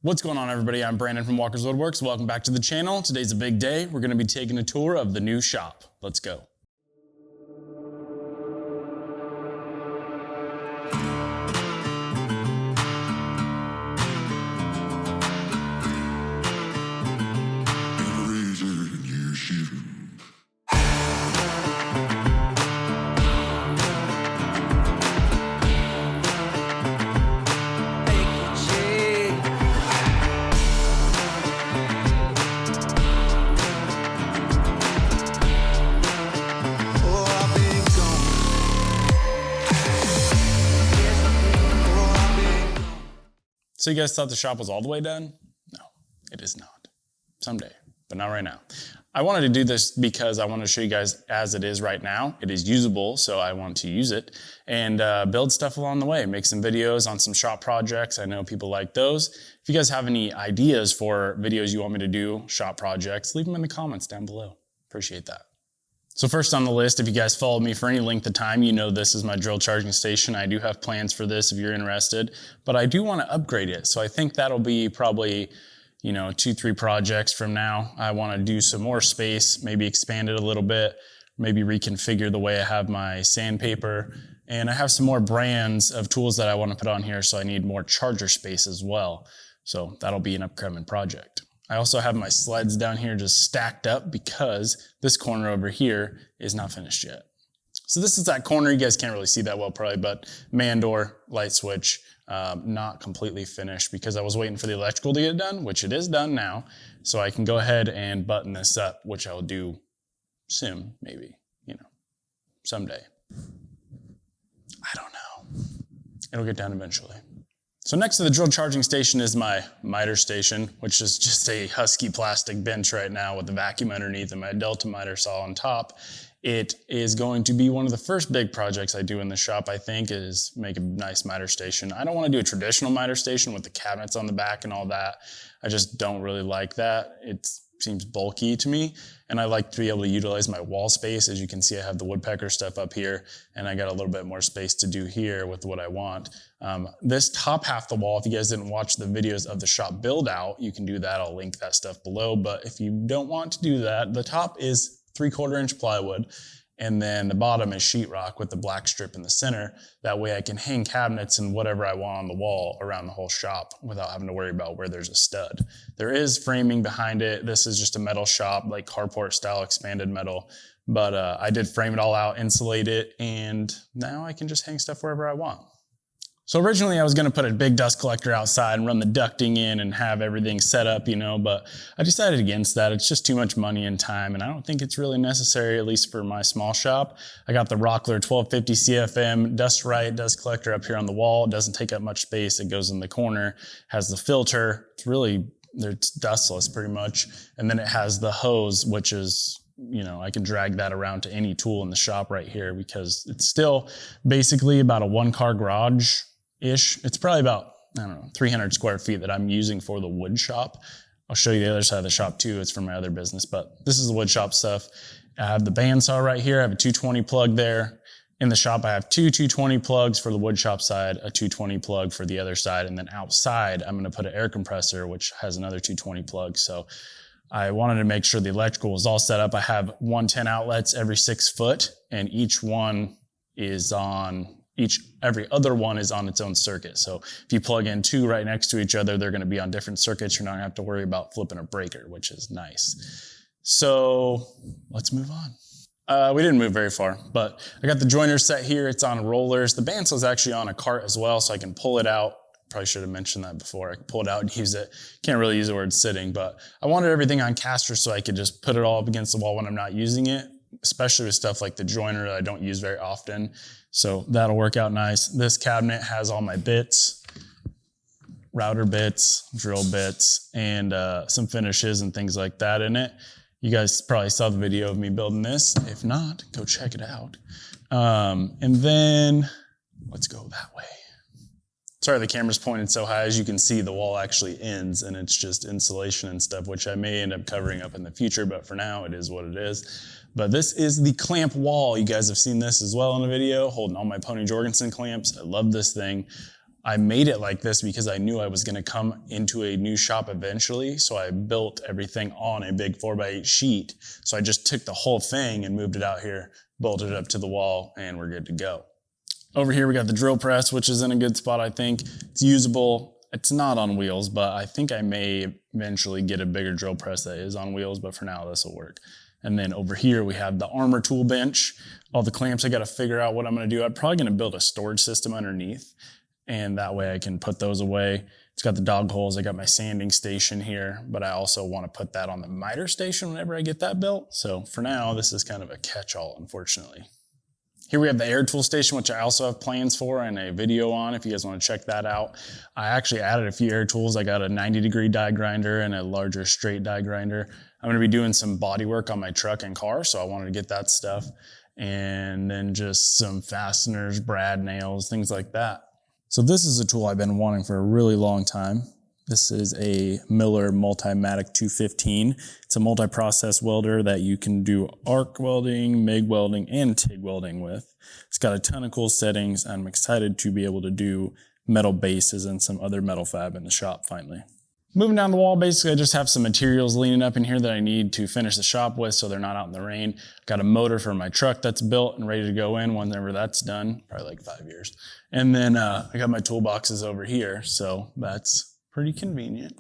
What's going on, everybody? I'm Brandon from Walker's Woodworks. Welcome back to the channel. Today's a big day. We're going to be taking a tour of the new shop. Let's go. So you guys thought the shop was all the way done? No, it is not. Someday, but not right now. I wanted to do this because I want to show you guys as it is right now. It is usable, so I want to use it and build stuff along the way, make some videos on some shop projects. I know people like those. If you guys have any ideas for videos you want me to do, shop projects, leave them in the comments down below. Appreciate that. So first on the list, if you guys followed me for any length of time, you know this is my drill charging station. I do have plans for this if you're interested, but I do want to upgrade it. So I think that'll be probably, 2-3 projects from now. I want to do some more space, maybe expand it a little bit, maybe reconfigure the way I have my sandpaper. And I have some more brands of tools that I want to put on here, so I need more charger space as well. So that'll be an upcoming project. I also have my sleds down here just stacked up because this corner over here is not finished yet. So this is that corner. You guys can't really see that well probably, but man door, light switch, not completely finished because I was waiting for the electrical to get done, which it is done now. So I can go ahead and button this up, which I'll do soon, maybe, someday. I don't know. It'll get done eventually. So next to the drill charging station is my miter station, which is just a husky plastic bench right now with the vacuum underneath and my Delta miter saw on top. It is going to be one of the first big projects I do in the shop, I think, is make a nice miter station. I don't want to do a traditional miter station with the cabinets on the back and all that. I just don't really like that. It seems bulky to me, and I like to be able to utilize my wall space. As you can see, I have the woodpecker stuff up here, and I got a little bit more space to do here with what I want. This top half of the wall, if you guys didn't watch the videos of the shop build out, you can do that. I'll link that stuff below, but if you don't want to do that, the top is 3/4 inch plywood, and then the bottom is sheetrock with the black strip in the center. That way I can hang cabinets and whatever I want on the wall around the whole shop without having to worry about where there's a stud. There is framing behind it. This is just a metal shop, like carport style expanded metal. But I did frame it all out, insulate it, and now I can just hang stuff wherever I want. So originally I was going to put a big dust collector outside and run the ducting in and have everything set up, but I decided against that. It's just too much money and time, and I don't think it's really necessary, at least for my small shop. I got the Rockler 1250 CFM dust collector up here on the wall. It doesn't take up much space. It goes in the corner, has the filter. It's dustless pretty much. And then it has the hose, which is, I can drag that around to any tool in the shop right here because it's still basically about a 1-car garage-ish. It's probably about, 300 square feet that I'm using for the wood shop. I'll show you the other side of the shop too. It's for my other business, but this is the wood shop stuff. I have the bandsaw right here. I have a 220 plug there. In the shop, I have 2 220 plugs for the wood shop side, a 220 plug for the other side, and then outside, I'm going to put an air compressor, which has another 220 plug. So I wanted to make sure the electrical was all set up. I have 110 outlets every 6 foot, and every other one is on its own circuit. So if you plug in 2 right next to each other, they're going to be on different circuits. You're not going to have to worry about flipping a breaker, which is nice. So let's move on. We didn't move very far, but I got the joiner set here. It's on rollers. The bandsaw is actually on a cart as well, so I can pull it out. Probably should have mentioned that before. I can pull it out and use it. Can't really use it where it's sitting, but I wanted everything on caster so I could just put it all up against the wall when I'm not using it, especially with stuff like the joiner that I don't use very often. So that'll work out nice. This cabinet has all my bits, router bits, drill bits, and some finishes and things like that in it. You guys probably saw the video of me building this. If not, go check it out. And then let's go that way. Sorry, the camera's pointed so high. As you can see, the wall actually ends and it's just insulation and stuff, which I may end up covering up in the future, but for now it is what it is. But this is the clamp wall. You guys have seen this as well in the video, holding all my Pony Jorgensen clamps. I love this thing. I made it like this because I knew I was going to come into a new shop eventually. So I built everything on a big 4x8 sheet. So I just took the whole thing and moved it out here, bolted it up to the wall, and we're good to go. Over here, we got the drill press, which is in a good spot, I think. It's usable. It's not on wheels, but I think I may eventually get a bigger drill press that is on wheels, but for now, this will work. And then over here, we have the armor tool bench. All the clamps, I got to figure out what I'm going to do. I'm probably going to build a storage system underneath, and that way I can put those away. It's got the dog holes. I got my sanding station here, but I also want to put that on the miter station whenever I get that built. So for now, this is kind of a catch-all, unfortunately. Here we have the air tool station, which I also have plans for and a video on if you guys want to check that out. I actually added a few air tools. I got a 90-degree die grinder and a larger straight die grinder. I'm going to be doing some body work on my truck and car, so I wanted to get that stuff. And then just some fasteners, brad nails, things like that. So this is a tool I've been wanting for a really long time. This is a Miller Multimatic 215. It's a multi-process welder that you can do arc welding, MIG welding, and TIG welding with. It's got a ton of cool settings. I'm excited to be able to do metal bases and some other metal fab in the shop finally. Moving down the wall, basically I just have some materials leaning up in here that I need to finish the shop with so they're not out in the rain. Got a motor for my truck that's built and ready to go in whenever that's done, probably like 5 years. And then I got my toolboxes over here, so that's pretty convenient.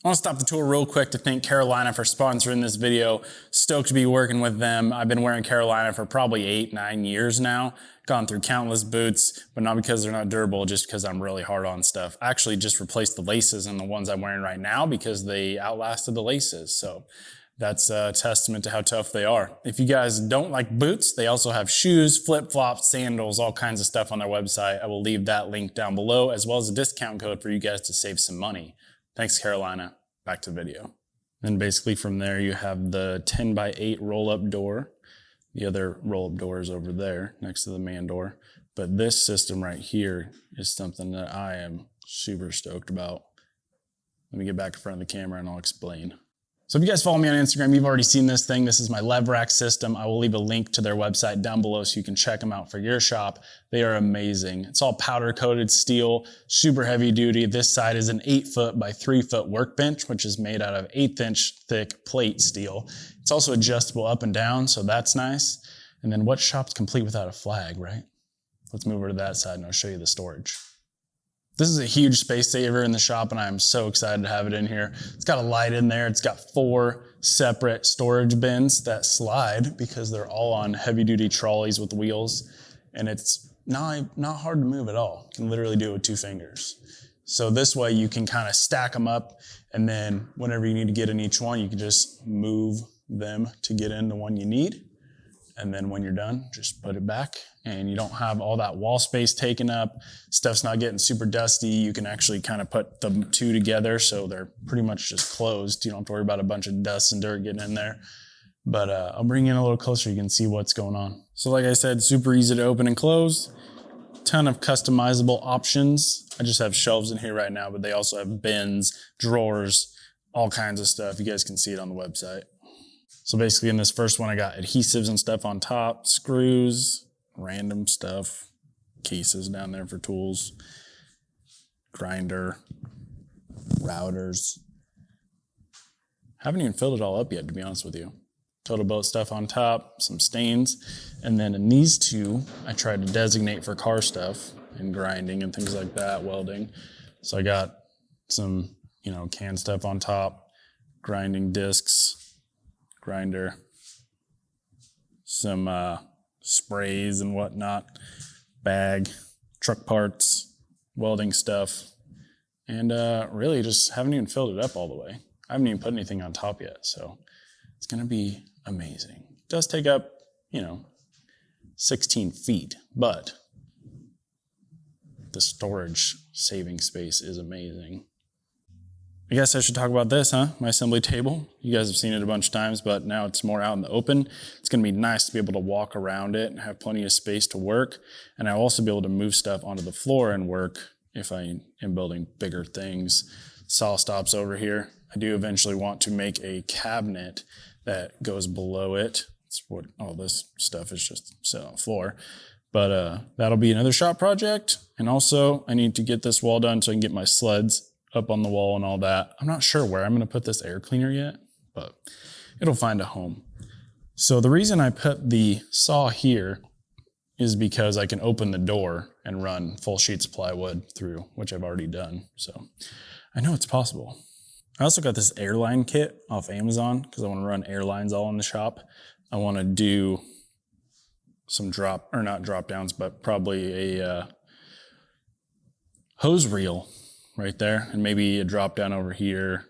I want to stop the tour real quick to thank Carolina for sponsoring this video. Stoked to be working with them. I've been wearing Carolina for probably 8-9 years now. Gone through countless boots, but not because they're not durable, just because I'm really hard on stuff. I actually just replaced the laces in the ones I'm wearing right now because they outlasted the laces. So that's a testament to how tough they are. If you guys don't like boots, they also have shoes, flip-flops, sandals, all kinds of stuff on their website. I will leave that link down below, as well as a discount code for you guys to save some money. Thanks, Carolina. Back to the video. Then basically from there, you have the 10x8 roll-up door. The other roll-up door is over there next to the man door. But this system right here is something that I am super stoked about. Let me get back in front of the camera and I'll explain. So if you guys follow me on Instagram, you've already seen this thing. This is my Levrax system. I will leave a link to their website down below so you can check them out for your shop. They are amazing. It's all powder coated steel, super heavy duty. This side is an 8-foot by 3-foot workbench, which is made out of 1/8-inch thick plate steel. It's also adjustable up and down, so that's nice. And then what shop's complete without a flag, right? Let's move over to that side and I'll show you the storage. This is a huge space saver in the shop and I am so excited to have it in here. It's got a light in there. It's got 4 separate storage bins that slide because they're all on heavy duty trolleys with wheels. And it's not hard to move at all. You can literally do it with 2 fingers. So this way you can kind of stack them up and then whenever you need to get in each one, you can just move them to get in the one you need. And then when you're done, just put it back and you don't have all that wall space taken up. Stuff's not getting super dusty. You can actually kind of put the 2 together so they're pretty much just closed. You don't have to worry about a bunch of dust and dirt getting in there. But I'll bring you in a little closer. You can see what's going on. So like I said, super easy to open and close. Ton of customizable options. I just have shelves in here right now, but they also have bins, drawers, all kinds of stuff. You guys can see it on the website. So basically in this first one, I got adhesives and stuff on top, screws, random stuff, cases down there for tools, grinder, routers. Haven't even filled it all up yet, to be honest with you. Total boat stuff on top, some stains. And then in these 2, I tried to designate for car stuff and grinding and things like that, welding. So I got some, canned stuff on top, grinding discs, grinder, some sprays and whatnot, bag, truck parts, welding stuff, and really just haven't even filled it up all the way. I haven't even put anything on top yet, so it's gonna be amazing. It does take up, 16 feet, but the storage saving space is amazing. I guess I should talk about this, huh? My assembly table. You guys have seen it a bunch of times, but now it's more out in the open. It's gonna be nice to be able to walk around it and have plenty of space to work. And I'll also be able to move stuff onto the floor and work if I am building bigger things. Saw stops over here. I do eventually want to make a cabinet that goes below it. It's what all this stuff is just set on the floor. But that'll be another shop project. And also I need to get this wall done so I can get my sleds up on the wall and all that. I'm not sure where I'm gonna put this air cleaner yet, but it'll find a home. So the reason I put the saw here is because I can open the door and run full sheets of plywood through, which I've already done. So I know it's possible. I also got this airline kit off Amazon because I want to run airlines all in the shop. I want to do some not drop downs, but probably a hose reel right there, and maybe a drop down over here,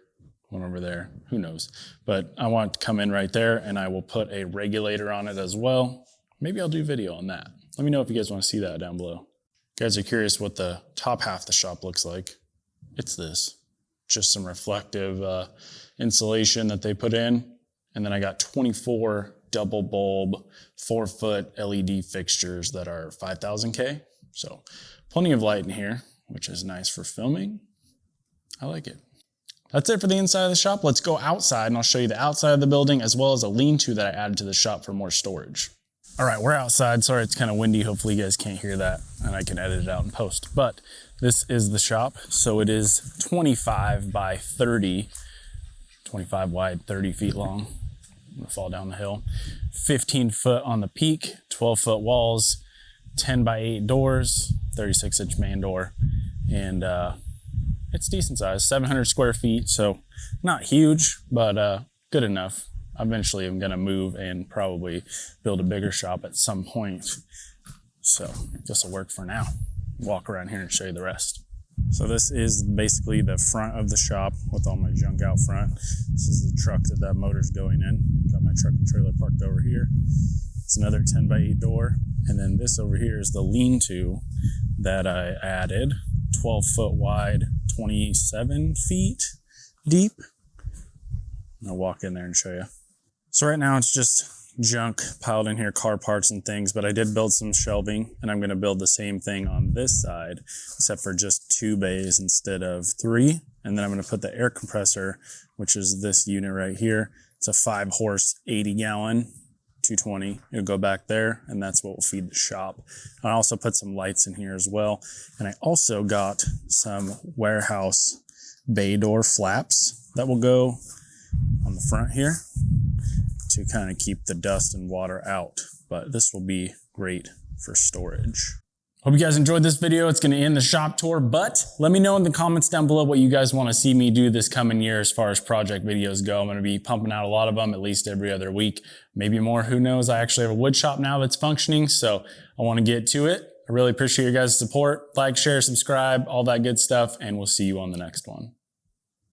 one over there, who knows. But I want it to come in right there, and I will put a regulator on it as well. Maybe I'll do video on that. Let me know if you guys want to see that down below. If you guys are curious what the top half of the shop looks like, it's this. Just some reflective insulation that they put in. And then I got 24 double bulb, 4-foot LED fixtures that are 5000K. So plenty of light in here, which is nice for filming. I like it. That's it for the inside of the shop. Let's go outside and I'll show you the outside of the building as well as a lean-to that I added to the shop for more storage. All right, we're outside. Sorry, it's kind of windy. Hopefully you guys can't hear that and I can edit it out in post. But this is the shop. So it is 25 by 30, 25 wide, 30 feet long. I'm gonna fall down the hill. 15 foot on the peak, 12-foot walls, 10 by 8 doors, 36-inch man door. And it's decent size, 700 square feet. So not huge, but good enough. Eventually I'm gonna move and probably build a bigger shop at some point. So this will work for now. Walk around here and show you the rest. So this is basically the front of the shop with all my junk out front. This is the truck that motor's going in. Got my truck and trailer parked over here. It's another 10 by 8 door. And then this over here is the lean-to that I added. 12-foot wide, 27 feet deep. I'll walk in there and show you. So right now it's just junk piled in here, car parts and things, but I did build some shelving and I'm going to build the same thing on this side, except for just 2 bays instead of 3. And then I'm going to put the air compressor, which is this unit right here. It's a 5-horse, 80-gallon, 220. It'll go back there and that's what will feed the shop. I also put some lights in here as well. And I also got some warehouse bay door flaps that will go on the front here to kind of keep the dust and water out, but this will be great for storage. Hope you guys enjoyed this video. It's going to end the shop tour, but let me know in the comments down below what you guys want to see me do this coming year as far as project videos go. I'm going to be pumping out a lot of them at least every other week, maybe more, who knows. I actually have a wood shop now that's functioning, so I want to get to it. I really appreciate your guys' support. Like, share, subscribe, all that good stuff, and we'll see you on the next one.